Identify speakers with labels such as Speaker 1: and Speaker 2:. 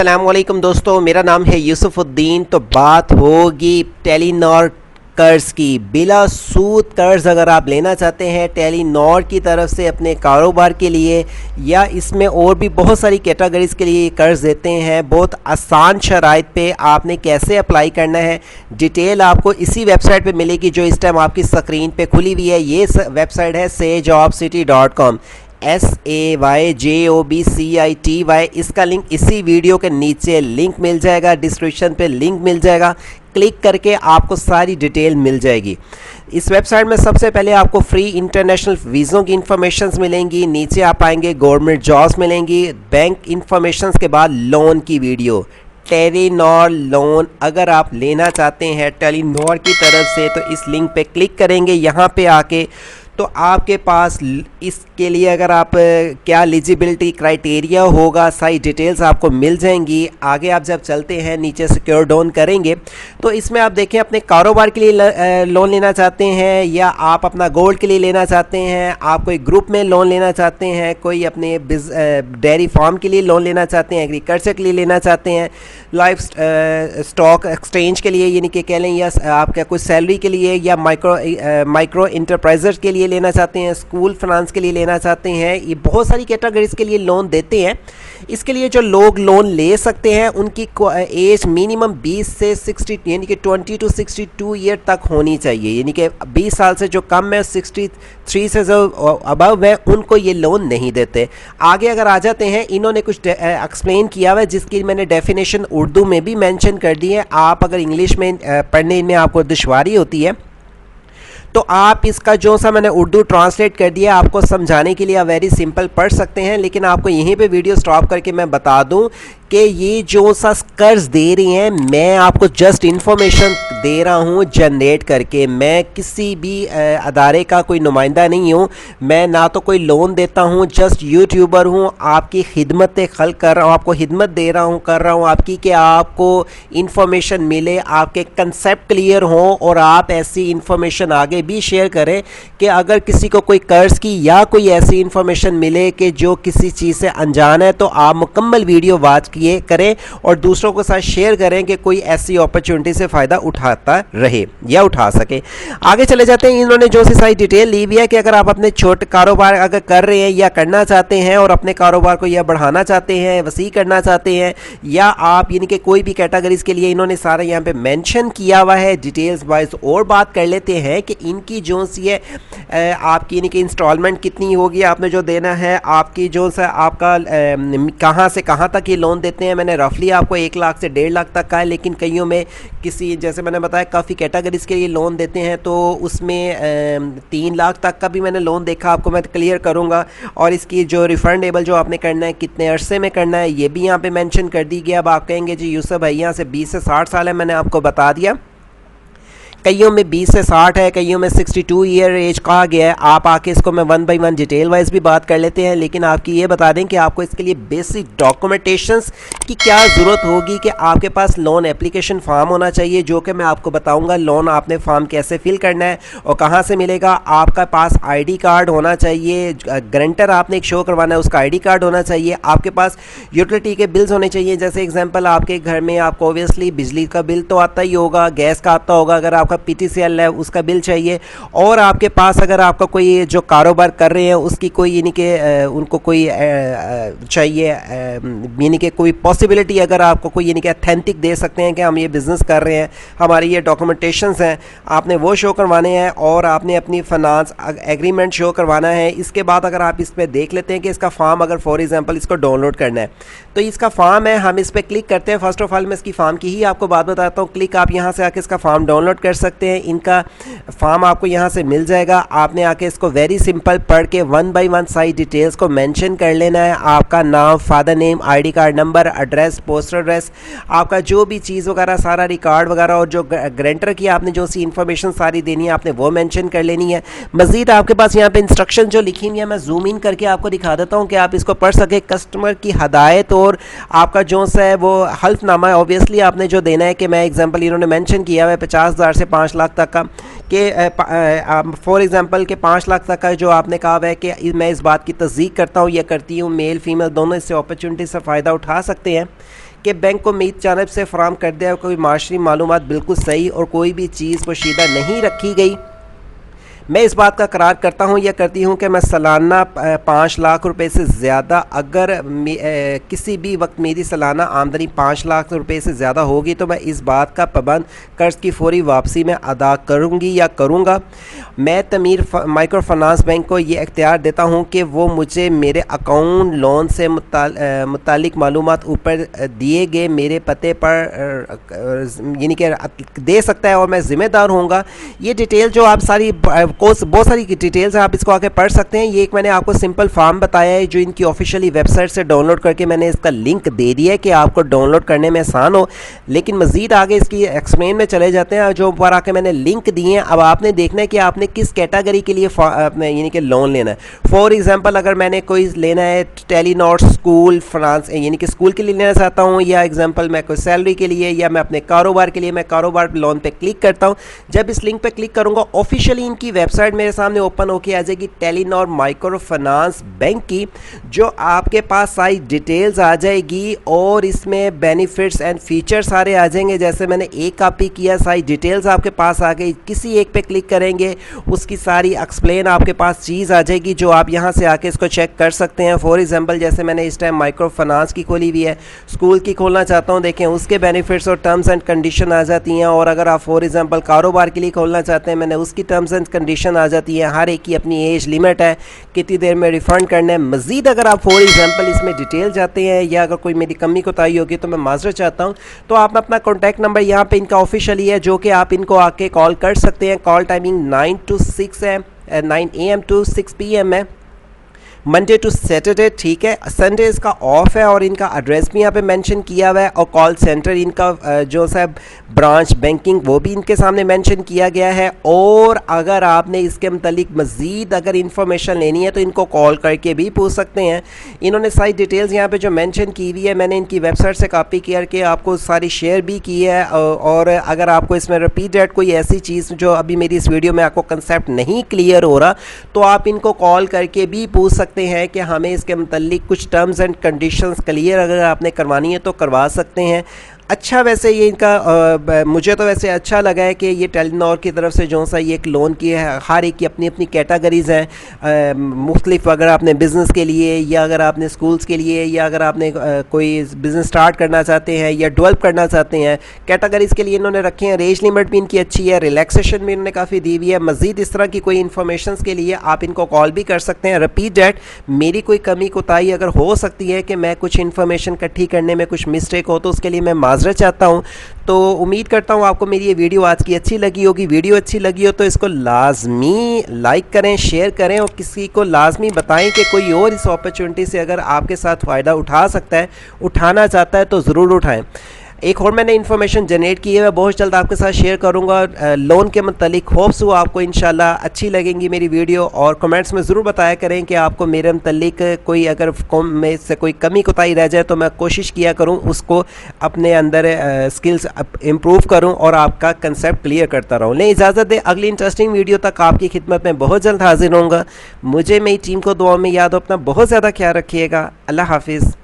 Speaker 1: अस्सलामुअलैकुम दोस्तों, मेरा नाम है यूसुफुद्दीन। तो बात होगी टेलीनॉर कर्ज की। बिला सूद कर्ज अगर आप लेना चाहते हैं टेलीनॉर की तरफ से अपने कारोबार के लिए, या इसमें और भी बहुत सारी कैटेगरीज़ के लिए कर्ज देते हैं। बहुत आसान शराइत पे आपने कैसे अप्लाई करना है, डिटेल आपको इसी वेबसाइट पे मिलेगी जो इस टाइम आपकी स्क्रीन पे खुली हुई है। ये वेबसाइट है sayjobcity.com, SAYJOBCITY। इसका लिंक इसी वीडियो के नीचे लिंक मिल जाएगा, डिस्क्रिप्शन पे लिंक मिल जाएगा। क्लिक करके आपको सारी डिटेल मिल जाएगी। इस वेबसाइट में सबसे पहले आपको फ्री इंटरनेशनल वीज़ों की इंफॉर्मेशंस मिलेंगी, नीचे आप आएंगे गवर्नमेंट जॉब्स मिलेंगी, बैंक इंफॉर्मेशंस के बाद लोन की वीडियो। टेलीनॉर लोन अगर आप लेना चाहते हैं टेलीनॉर की तरफ से तो इस लिंक पे क्लिक करेंगे। यहाँ पे आके तो आपके पास इसके लिए अगर आप क्या एलिजिबिलिटी क्राइटेरिया होगा, सारी डिटेल्स आपको मिल जाएंगी। आगे आप जब चलते हैं नीचे सिक्योर डाउन करेंगे तो इसमें आप देखें अपने कारोबार के लिए लोन लेना चाहते हैं, या आप अपना गोल्ड के लिए लेना चाहते हैं, आप कोई ग्रुप में लोन लेना चाहते हैं, कोई अपने डेयरी फार्म के लिए लोन लेना चाहते हैं, एग्रीकल्चर के लिए लेना चाहते हैं, लाइफ स्टॉक एक्सचेंज के लिए यानी कि कह लें, या आपका कोई सैलरी के लिए, या माइक्रो इंटरप्राइजर के लिए लेना चाहते हैं, स्कूल फाइनेंस के लिए लेना चाहते हैं। ये बहुत सारी कैटेगरीज के लिए लोन देते हैं। इसके लिए जो लोग लोन ले सकते हैं उनकी एज मिनिमम 20 से 60 यानी कि 20 to 62 ईयर तक होनी चाहिए। यानी कि 20 साल से जो कम है, 63 से जो अबव है, उनको ये लोन नहीं देते। आगे अगर आ जाते हैं, इन्होंने कुछ एक्सप्लेन किया हुआ है जिसकी मैंने डेफिनेशन उर्दू में भी मेंशन कर दी है। आप अगर इंग्लिश में पढ़ने में आपको दुश्वारी होती है तो आप इसका जो सा मैंने उर्दू ट्रांसलेट कर दिया आपको समझाने के लिए वेरी सिंपल पढ़ सकते हैं। लेकिन आपको यहीं पे वीडियो स्टॉप करके मैं बता दूं कि ये जो सा कर्ज दे रही हैं, मैं आपको जस्ट इन्फॉर्मेशन दे रहा हूँ जनरेट करके। मैं किसी भी अदारे का कोई नुमाइंदा नहीं हूँ, मैं ना तो कोई लोन देता हूँ, जस्ट यूट्यूबर हूँ, आपकी खिदमत खल्क कर रहा हूँ, आपको खिदमत दे रहा हूँ, कर रहा हूँ आपकी, कि आपको इन्फॉर्मेशन मिले, आपके कंसेप्ट क्लियर हों और आप ऐसी इन्फॉर्मेशन आगे भी शेयर करें कि अगर किसी को कोई कर्ज की या कोई ऐसी इन्फॉर्मेशन मिले कि जो किसी चीज़ से अनजान है तो आप मुकम्मल वीडियो वॉच किए करें और दूसरों के साथ शेयर करें कि कोई ऐसी अपॉर्चुनिटी से फ़ायदा उठाता रहे या उठा सके। आगे चले जाते हैं। इन्होंने जो सी सारी डिटेल ली हुई है कि अगर आप अपने छोटे कारोबार अगर कर रहे हैं या करना चाहते हैं और अपने कारोबार को या बढ़ाना चाहते हैं, वसी करना चाहते हैं, या आप यानी कि कोई भी कैटेगरीज के लिए इन्होंने सारा यहाँ पे मेंशन किया हुआ है डिटेल्स वाइज। और बात कर लेते हैं कि इनकी जो सी है आपकी यानी कि इंस्टॉलमेंट कितनी होगी, आपने जो देना है, आपकी जो सा आपका कहाँ से कहाँ तक ये लोन देते हैं। मैंने रफली आपको 1 लाख से 1.5 लाख तक का है, लेकिन कईयों में किसी जैसे मैंने बताया काफ़ी कैटेगरीज के लिए लोन देते हैं, तो उसमें 3 लाख तक का भी मैंने लोन देखा, आपको मैं क्लियर करूँगा। और इसकी जो रिफंडेबल जो आपने करना है, कितने अरसे में करना है, ये भी यहाँ पे मेंशन कर दी गया। अब आप कहेंगे जी यूसुफ भाई यहाँ से 20 से 60 साल है, मैंने आपको बता दिया। कईयों में 20 से 60 है, कईयों में 62 ईयर एज कहा गया है। आप आके इसको मैं 1 बाई 1 डिटेल वाइज भी बात कर लेते हैं, लेकिन आपकी ये बता दें कि आपको इसके लिए बेसिक डॉक्यूमेंटेशंस की क्या ज़रूरत होगी कि आपके पास लोन एप्लीकेशन फॉर्म होना चाहिए, जो कि मैं आपको बताऊंगा लोन आपने फॉर्म कैसे फिल करना है और कहाँ से मिलेगा। आपका पास ID कार्ड होना चाहिए, गारंटर आपने एक शो करवाना है, उसका ID कार्ड होना चाहिए। आपके पास यूटिलिटी के बिल्स होने चाहिए, जैसे एग्जाम्पल आपके घर में आपको ओबियसली बिजली का बिल तो आता ही होगा, गैस का आता होगा, अगर आपका PTCL है उसका बिल चाहिए। और आपके पास अगर आपका कोई जो कारोबार कर रहे हैं उसकी कोई यानी कि उनको कोई चाहिए यानी कि कोई पॉसिबिलिटी, अगर आपको कोई यानी कि अथेंटिक दे सकते हैं कि हम ये बिज़नेस कर रहे हैं, हमारी ये डॉक्यूमेंटेशंस हैं, आपने वो शो करवाने हैं और आपने अपनी फाइनेंस एग्रीमेंट शो करवाना है। इसके बाद अगर आप इस पर देख लेते हैं कि इसका फॉर्म अगर फॉर एग्जांपल इसको डाउनलोड करना है तो इसका फॉर्म है, हम इस पर क्लिक करते हैं। फर्स्ट ऑफ ऑल मैं इसकी फॉर्म की ही आपको बात बताता हूँ। क्लिक आप यहाँ से आके इसका फॉर्म डाउनलोड कर सकते हैं। इनका फॉर्म आपको यहाँ से मिल जाएगा। आपने आके इसको वेरी सिंपल पढ़ के 1 बाई 1 सारी डिटेल्स को मेंशन कर लेना है। आपका नाम, father name, ID card number, address, postal address, आपका जो भी चीज़ वगैरह सारा रिकॉर्ड वगैरह, और जो गारंटर की आपने जो सी इन्फॉर्मेशन सारी देनी है आपने वो मेंशन कर लेनी है। मज़ीद आपके पास यहाँ पे इंस्ट्रक्शन जो लिखी हुई है मैं जूम इन करके आपको दिखा देता हूँ कि आप इसको पढ़ सके। कस्टमर की हदायत और आपका जो सा है वो हल्फनामा है, ऑब्वियसली आपने जो देना है कि मैं एग्जांपल इन्होंने मेंशन किया हुआ है 50,000 से 5 लाख तक का, कि फॉर एग्जांपल के 5 लाख तक का जो आपने कहा है कि मैं इस बात की तस्दीक करता हूँ या करती हूँ, मेल फीमेल दोनों इससे अपॉर्चुनिटी से फ़ायदा उठा सकते हैं। कि बैंक को मेरी जानब से फराहम कर दिया कोई माशरी मालूमात बिल्कुल सही और कोई भी चीज़ पोशीदा नहीं रखी गई। मैं इस बात का करार करता हूँ या करती हूँ कि मैं सालाना 5 लाख रुपए से ज़्यादा अगर किसी भी वक्त मेरी सालाना आमदनी 5 लाख रुपए से ज़्यादा होगी तो मैं इस बात का पाबंद कर्ज़ की फौरी वापसी में अदा करूँगी या करूँगा। मैं तमीर माइक्रो फाइनेंस बैंक को ये इख्तियार देता हूँ कि वो मुझे मेरे अकाउंट लोन से मुतालिक मालूमात ऊपर दिए गए मेरे पते पर यानी कि दे सकता है और मैं ज़िम्मेदार होऊंगा। ये डिटेल जो आप सारी बहुत सारी डिटेल्स हैं, आप इसको आके पढ़ सकते हैं। ये एक मैंने आपको सिंपल फॉर्म बताया है जो इनकी ऑफिशियली वेबसाइट से डाउनलोड करके मैंने इसका लिंक दे दिया है कि आपको डाउनलोड करने में आसान हो। लेकिन मज़ीद आगे इसकी एक्सप्लेन में चले जाते हैं जो ऊपर आके मैंने लिंक दिए हैं। अब आपने देखना है कि आपने किस कैटेगरी के लिए यानी कि लोन लेना है। फॉर एग्जाम्पल अगर मैंने कोई लेना है टेलीनॉर स्कूल फाइनेंस यानी कि स्कूल के लिए लेना चाहता हूँ, या एग्जाम्पल मैं कोई सैलरी के लिए या मैं अपने कारोबार के लिए, मैं कारोबार लोन पे क्लिक करता हूँ। जब इस लिंक पे क्लिक करूँगा ऑफिशियली इनकी वेबसाइट मेरे सामने ओपन होके आ जाएगी टेलीनॉर माइक्रो फाइनेंस बैंक की, जो आपके पास सारी डिटेल्स आ जाएगी और इसमें बेनिफिट्स एंड फीचर्स सारे आ जाएंगे। जैसे मैंने एक कॉपी किया, सारी डिटेल्स आपके पास आ गई। किसी एक पे क्लिक करेंगे उसकी सारी एक्सप्लेन आपके पास चीज़ आ जाएगी जो आप यहाँ से आके इसको चेक कर सकते हैं। फॉर एग्जाम्पल जैसे मैंने इस टाइम माइक्रो फाइनेंस की खोली हुई है, स्कूल की खोलना चाहता हूँ, देखें उसके बेनिफिट्स और टर्म्स एंड कंडीशन आ जाती हैं। और अगर आप फॉर एग्जाम्पल कारोबार के लिए खोलना चाहते हैं, मैंने उसकी टर्म्स एंड कंडीशन आ जाती है। हर एक की अपनी एज लिमिट है, कितनी देर में रिफ़ंड करना है। मज़ीद अगर आप फॉर एग्जाम्पल इसमें डिटेल जाते हैं या अगर कोई मेरी कमी कोताही होगी तो मैं माजरत चाहता हूँ, तो आप अपना कॉन्टैक्ट नंबर यहाँ पे इनका ऑफिशियली है जो कि आप इनको आके कॉल कर सकते हैं। कॉल टाइमिंग 9 to 6 है, 9 AM to 6 PM है, मंडे टू सैटरडे, ठीक है। संडे इसका ऑफ है और इनका एड्रेस भी यहाँ पे मेंशन किया हुआ है और कॉल सेंटर इनका जो सा ब्रांच बैंकिंग वो भी इनके सामने मेंशन किया गया है। और अगर आपने इसके मतलब मज़ीद अगर इंफॉर्मेशन लेनी है तो इनको कॉल करके भी पूछ सकते हैं। इन्होंने सारी डिटेल्स यहाँ पे जो मेंशन की हुई है मैंने इनकी वेबसाइट से कॉपी करके आपको सारी शेयर भी की है। और अगर आपको इसमें रिपीट डेट कोई ऐसी चीज़ जो अभी मेरी इस वीडियो में आपको कंसेप्ट नहीं क्लियर हो रहा तो आप इनको कॉल करके भी पूछ सकते हैं कि हमें इसके मतलब कुछ टर्म्स एंड कंडीशंस क्लियर अगर आपने करवानी है तो करवा सकते हैं। अच्छा, वैसे ये इनका मुझे तो वैसे अच्छा लगा है कि ये टेलीनॉर की तरफ से जो सा ये एक लोन की है, हर एक की अपनी अपनी कैटेगरीज़ हैं मुख्तलिफ। अगर आपने बिज़नेस के लिए या अगर आपने स्कूल्स के लिए या अगर आपने कोई बिज़नेस स्टार्ट करना चाहते हैं या डेवलप करना चाहते हैं, कैटेगरीज़ के लिए इन्होंने रखे हैं। रेंज लिमिट भी इनकी अच्छी है, रिलैक्सेशन भी इन्होंने काफ़ी दी हुई है। मज़ीद इस तरह की कोई इन्फॉर्मेशन के लिए आप इनको कॉल भी कर सकते हैं। रिपीट डेट मेरी कोई कमी कोताही अगर हो सकती है कि मैं कुछ इन्फॉर्मेशन इकट्ठी करने में कुछ मिस्टेक हो तो उसके लिए मैं माजरत चाहता हूं। तो उम्मीद करता हूं आपको मेरी ये वीडियो आज की अच्छी लगी होगी। वीडियो अच्छी लगी हो तो इसको लाजमी लाइक करें, शेयर करें और किसी को लाजमी बताएं कि कोई और इस अपॉर्चुनिटी से अगर आपके साथ फ़ायदा उठा सकता है, उठाना चाहता है तो ज़रूर उठाएं। एक और मैंने इन्फॉर्मेशन जनरेट की है, मैं बहुत जल्द आपके साथ शेयर करूंगा लोन के मतलब। होप्स हो आपको इंशाल्लाह अच्छी लगेंगी मेरी वीडियो और कमेंट्स में ज़रूर बताया करें कि आपको मेरे मतलब कोई अगर में से कोई कमी कोताही रह जाए तो मैं कोशिश किया करूं उसको अपने अंदर स्किल्स इम्प्रूव करूं और आपका कंसेप्ट क्लियर करता रहूं। लें इजाज़त दे, अगली इंटरेस्टिंग वीडियो तक आपकी खिदमत में बहुत जल्द हाजिर होऊंगा। मुझे मेरी टीम को दुआ में याद हो, अपना बहुत ज़्यादा ख्याल रखिएगा। अल्लाह हाफिज़।